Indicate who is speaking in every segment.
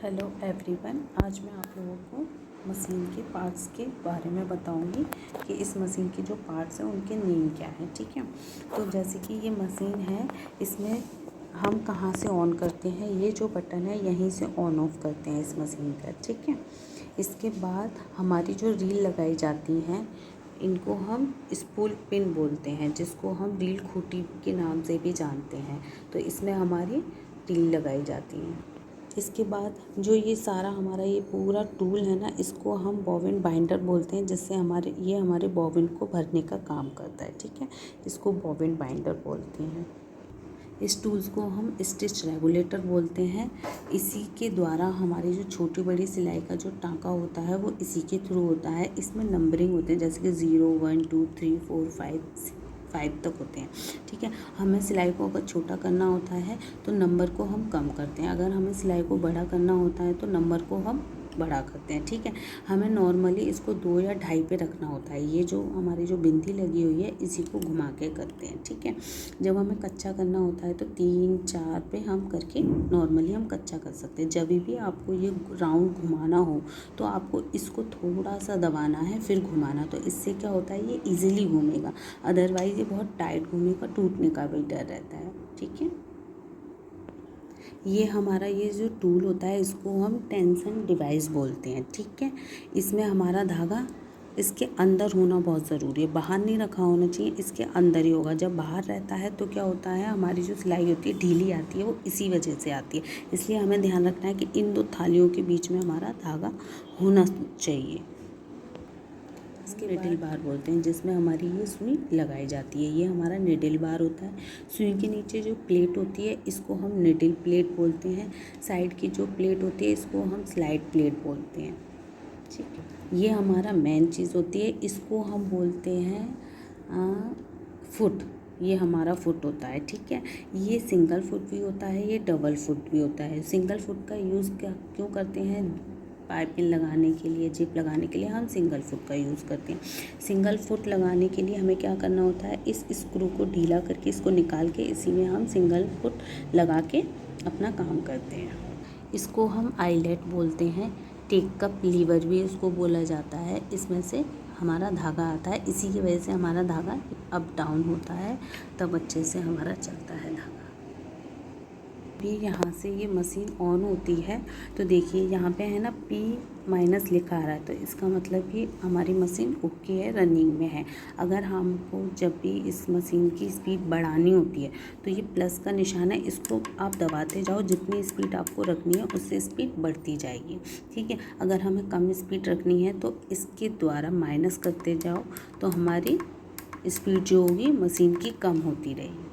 Speaker 1: Hello everyone, आज मैं आप लोगों को मशीन के पार्ट्स के बारे में बताऊंगी कि इस मशीन के जो पार्ट्स हैं उनके नेम क्या है। ठीक है, तो जैसे कि ये मशीन है, इसमें हम कहाँ से ऑन करते हैं, ये जो बटन है यहीं से ऑन ऑफ करते हैं इस मशीन का। ठीक है, इसके बाद हमारी जो रील लगाई जाती हैं इनको हम स्पूल पिन बोलते हैं, जिसको हम रील खूंटी के नाम से भी जानते हैं। तो इसमें हमारी रील लगाई जाती है। इसके बाद जो ये सारा हमारा ये पूरा टूल है ना, इसको हम बॉबिन बाइंडर बोलते हैं, जिससे हमारे बॉबिन को भरने का काम करता है। ठीक है, इसको बॉबिन बाइंडर बोलते हैं। इस टूल्स को हम स्टिच रेगुलेटर बोलते हैं। इसी के द्वारा हमारी जो छोटी बड़ी सिलाई का जो टाँका होता है वो इसी के थ्रू होता है। इसमें नंबरिंग होते हैं, जैसे कि 0 1 2 3 4 5 तक होते हैं। ठीक है, हमें सिलाई को अगर छोटा करना होता है तो नंबर को हम कम करते हैं, अगर हमें सिलाई को बड़ा करना होता है तो नंबर को हम बड़ा करते हैं। ठीक है, हमें नॉर्मली इसको 2 या 2.5 पे रखना होता है। ये जो हमारी जो बिंदी लगी हुई है इसी को घुमा के करते हैं। ठीक है, जब हमें कच्चा करना होता है तो 3 4 पे हम करके नॉर्मली हम कच्चा कर सकते हैं। जब भी आपको ये राउंड घुमाना हो तो आपको इसको थोड़ा सा दबाना है, फिर घुमाना, तो इससे क्या होता है ये ईजिली घूमेगा। अदरवाइज़ ये बहुत टाइट घूमेगा, टूटने का भी डर रहता है। ठीक है, ये हमारा ये जो टूल होता है इसको हम टेंशन डिवाइस बोलते हैं। ठीक है, इसमें हमारा धागा इसके अंदर होना बहुत ज़रूरी है, बाहर नहीं रखा होना चाहिए, इसके अंदर ही होगा। जब बाहर रहता है तो क्या होता है, हमारी जो सिलाई होती है ढीली आती है, वो इसी वजह से आती है। इसलिए हमें ध्यान रखना है कि इन 2 थालियों के बीच में हमारा धागा होना चाहिए। इसके निडल बार बोलते हैं, जिसमें हमारी ये सुई लगाई जाती है। ये हमारा निडल बार होता है। सुई के नीचे जो प्लेट होती है इसको हम निडल प्लेट बोलते हैं। साइड की जो प्लेट होती है इसको हम स्लाइड प्लेट बोलते हैं। ठीक है, ये हमारा मेन चीज़ होती है, इसको हम बोलते हैं फुट। ये हमारा फुट होता है। ठीक है, ये सिंगल फुट भी होता है, ये डबल फुट भी होता है। सिंगल फुट का यूज़ क्यों करते हैं, पाइपिंग लगाने के लिए, जिप लगाने के लिए हम सिंगल फुट का यूज़ करते हैं। सिंगल फुट लगाने के लिए हमें क्या करना होता है, इस स्क्रू को ढीला करके इसको निकाल के इसी में हम सिंगल फुट लगा के अपना काम करते हैं। इसको हम आईलेट बोलते हैं। टेक कप लीवर भी इसको बोला जाता है। इसमें से हमारा धागा आता है, इसी की वजह से हमारा धागा अप डाउन होता है, तब अच्छे से हमारा चलता है धागा। भी यहाँ से ये मशीन ऑन होती है तो देखिए यहाँ पे है ना P- लिखा आ रहा है, तो इसका मतलब कि हमारी मशीन ओके है, रनिंग में है। अगर हमको जब भी इस मशीन की स्पीड बढ़ानी होती है तो ये प्लस का निशान है, इसको आप दबाते जाओ, जितनी स्पीड आपको रखनी है उससे स्पीड बढ़ती जाएगी। ठीक है, अगर हमें कम स्पीड रखनी है तो इसके द्वारा माइनस करते जाओ तो हमारी स्पीड जो होगी मशीन की कम होती रहेगी।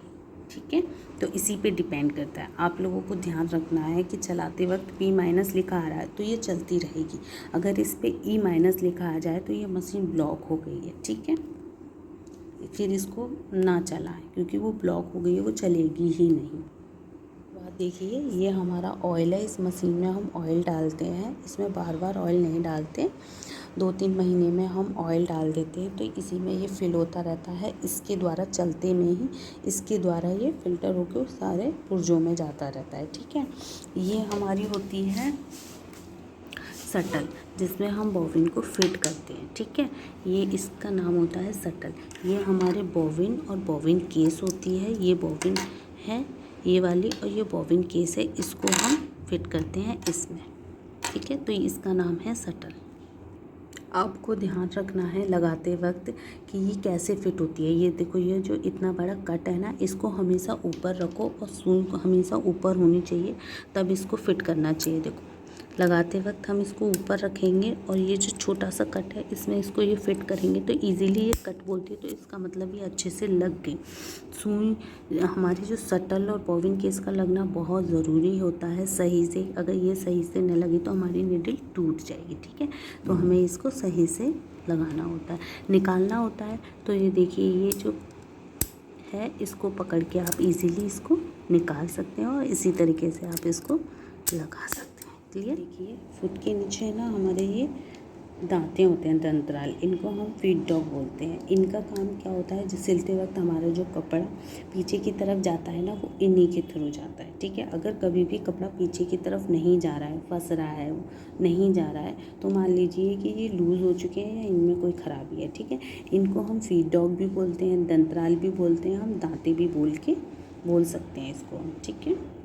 Speaker 1: ठीक है, तो इसी पे डिपेंड करता है। आप लोगों को ध्यान रखना है कि चलाते वक्त P- लिखा आ रहा है तो ये चलती रहेगी। अगर इस पे E- लिखा आ जाए तो ये मशीन ब्लॉक हो गई है। ठीक है, फिर इसको ना चलाएं, क्योंकि वो ब्लॉक हो गई है, वो चलेगी ही नहीं। बात देखिए, ये हमारा ऑयल है। इस मशीन में हम ऑयल डालते हैं, इसमें बार बार ऑयल नहीं डालते, 2-3 महीने में हम ऑयल डाल देते हैं, तो इसी में ये फिल होता रहता है। इसके द्वारा चलते में ही इसके द्वारा ये फ़िल्टर होकर सारे पुर्जों में जाता रहता है। ठीक है, ये हमारी होती है शटल, जिसमें हम बॉबिन को फिट करते हैं। ठीक है, ये इसका नाम होता है शटल। ये हमारे बॉबिन और बॉबिन केस होती है, ये बॉबिन है ये वाली, और ये बॉबिन केस है, इसको हम फिट करते हैं इसमें। ठीक है, तो इसका नाम है शटल। आपको ध्यान रखना है लगाते वक्त कि ये कैसे फिट होती है। ये देखो, ये जो इतना बड़ा कट है ना, इसको हमेशा ऊपर रखो और सुई को हमेशा ऊपर होनी चाहिए, तब इसको फिट करना चाहिए। देखो, लगाते वक्त हम इसको ऊपर रखेंगे और ये जो छोटा सा कट है इसमें इसको ये फिट करेंगे तो इजीली ये कट बोलती है, तो इसका मतलब ये अच्छे से लग गई। सुई हमारी जो शटल और बॉबिन केस का लगना बहुत ज़रूरी होता है सही से। अगर ये सही से न लगी तो हमारी नीडल टूट जाएगी। ठीक है, तो हमें इसको सही से लगाना होता है, निकालना होता है। तो ये देखिए, ये जो है इसको पकड़ के आप इजीली इसको निकाल सकते हैं और इसी तरीके से आप इसको लगा सकते हैं। क्लियर? देखिए, फुट के नीचे ना हमारे ये दांतें होते हैं दंतराल, इनको हम फीड डॉग बोलते हैं। इनका काम क्या होता है, जो सिलते वक्त हमारा जो कपड़ा पीछे की तरफ जाता है ना, वो इन्हीं के थ्रू जाता है, ठीक है। अगर कभी भी कपड़ा पीछे की तरफ नहीं जा रहा है, फंस रहा है, नहीं जा रहा है, तो मान लीजिए कि ये लूज़ हो चुके हैं या इनमें कोई ख़राबी है, ठीक है। इनको हम फीड डॉग भी बोलते हैं, दंतराल भी बोलते हैं, हम दांतें भी बोल सकते हैं इसको हम, ठीक है।